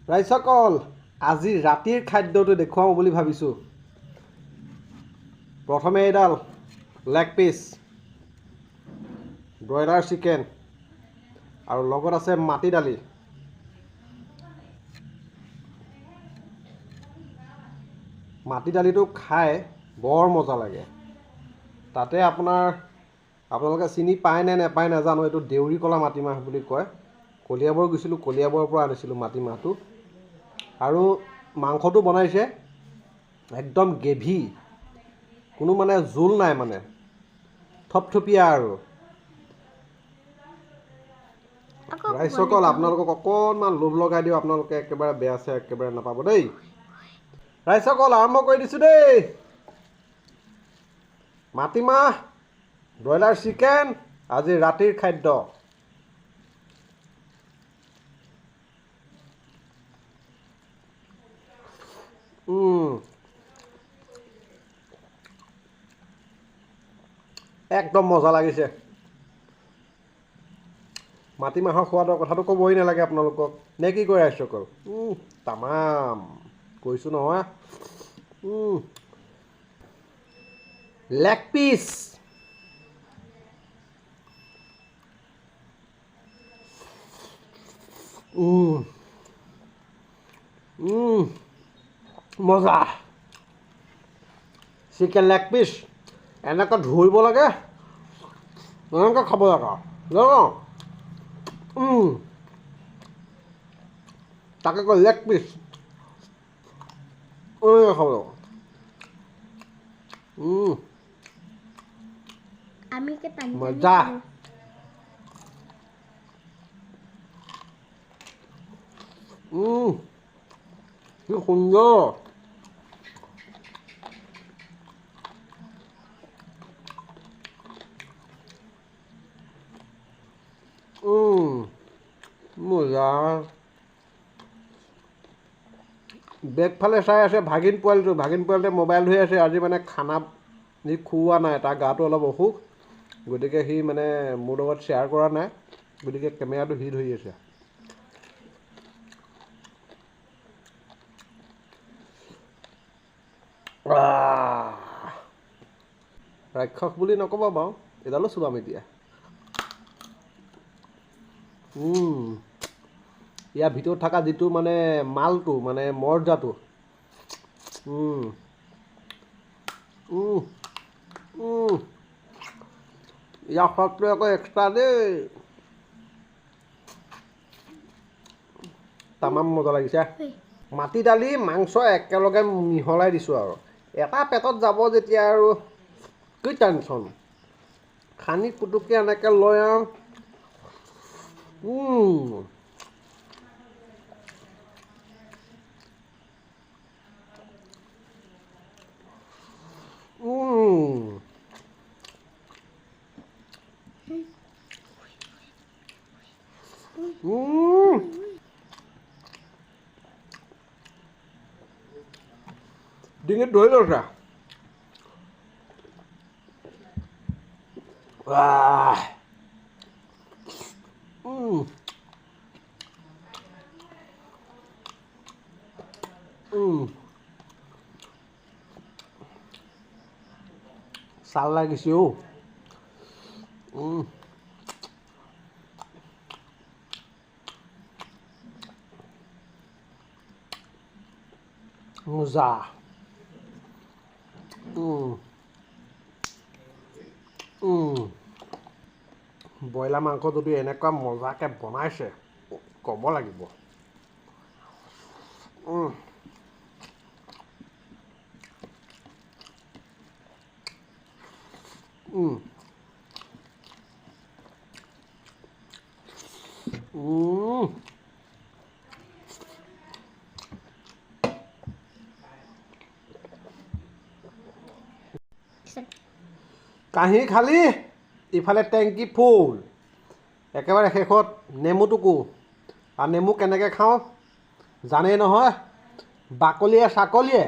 ৰাইজসকল আজি ৰাতিৰ খাদ্যটো দেখুৱাওঁ বুলি ভাবিছোঁ। প্ৰথমে এইডাল লেগ পিচ, ব্ৰইলাৰ চিকেন আৰু লগত আছে মাটি দালি। মাটি দালিটো খাই বৰ মজা লাগে। তাতে আপোনালোকে চিনি পায় নে নেপায় নাজানো, এইটো দেউৰী কলা মাটিমাহ বুলি কয়। কলিয়াবৰ গৈছিলোঁ, কলিয়াবৰৰ পৰা আনিছিলোঁ মাটিমাহটো। আৰু মাংসটো বনাইছে একদম গ্ৰেভি, কোনো মানে জোল নাই, মানে থপথপীয়া আৰু। ৰাইজসকল আপোনালোকক অকণমান লোভ লগাই দিওঁ, আপোনালোকে একেবাৰে বেয়া চেয়া একেবাৰে নাপাব দেই। ৰাইজসকল আৰম্ভ কৰি দিছোঁ দেই। মাটিমাহ, ব্ৰইলাৰ চিকেন, আজি ৰাতিৰ খাদ্য। একদম মজা লাগিছে। মাটিমাহৰ সোৱাদৰ কথাটো ক'বই নালাগে আপোনালোকক, নে কি কয় ৰাইজসকল? তামাম কৈছোঁ নহয়। লেগ পিচ, মজা। চিকেন লেগ পিচ এনেকৈ ধৰিব লাগে, এনেকৈ খাব লাগে। তাকে কয় লেগ পিচ, খাব লাগে। মজা। কি সুন্দৰ। মজা। বেগফালে চাই আছে ভাগিন পোৱালিটোৱে মোবাইল ধৰি আছে। আজি মানে খানা খুওৱা নাই, তাৰ গাটো অলপ অসুখ, গতিকে সি মানে মোৰ লগত শ্বেয়াৰ কৰা নাই, গতিকে কেমেৰাটো সি ধৰি আছে। ৰাক্ষস বুলি নক'ব বাৰু, এডালো চুবাম এতিয়া। ইয়াৰ ভিতৰত থকা যিটো মানে মালটো, মানে মৰ্যাটো, ইয়াৰ সোৱাদটো আকৌ এক্সট্ৰা দেই। তামাম মজা লাগিছে। মাটি দালি মাংস একেলগে মিহলাই দিছোঁ আৰু এটা পেটত যাব যেতিয়া আৰু কি টেনশ্যন। খানি পুটুককৈ এনেকৈ লৈ আৰু ডিঙিত ধৰি লৈছা। চাল লাগিছে অ'। মজা। ব্ৰইলাৰ মাংস যদি এনেকুৱা মজাকৈ বনাইছে, ক'ব লাগিব। কাঁহী খালি, ইফালে টেংকি ফুল। একেবাৰে শেষত নেমুটোকো, আৰু নেমু কেনেকৈ খাওঁ জানেই নহয়, বাকলিয়ে ছাকলিয়ে।